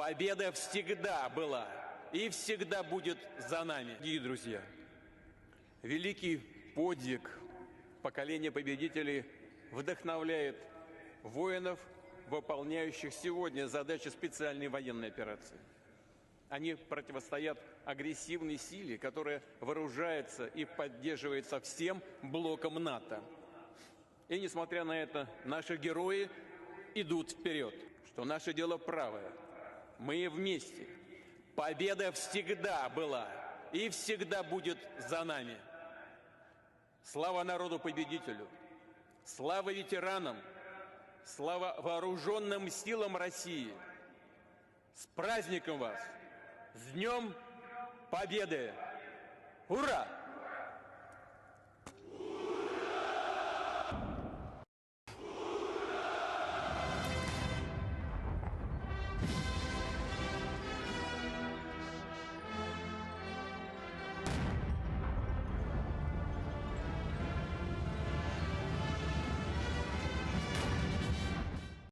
Победа всегда была и всегда будет за нами. Дорогие друзья, великий подвиг поколения победителей вдохновляет воинов, выполняющих сегодня задачи специальной военной операции. Они противостоят агрессивной силе, которая вооружается и поддерживается всем блоком НАТО. И несмотря на это, наши герои идут вперед, что наше дело правое. Мы вместе. Победа всегда была и всегда будет за нами. Слава народу-победителю! Слава ветеранам! Слава вооруженным силам России! С праздником вас! С Днем Победы! Ура!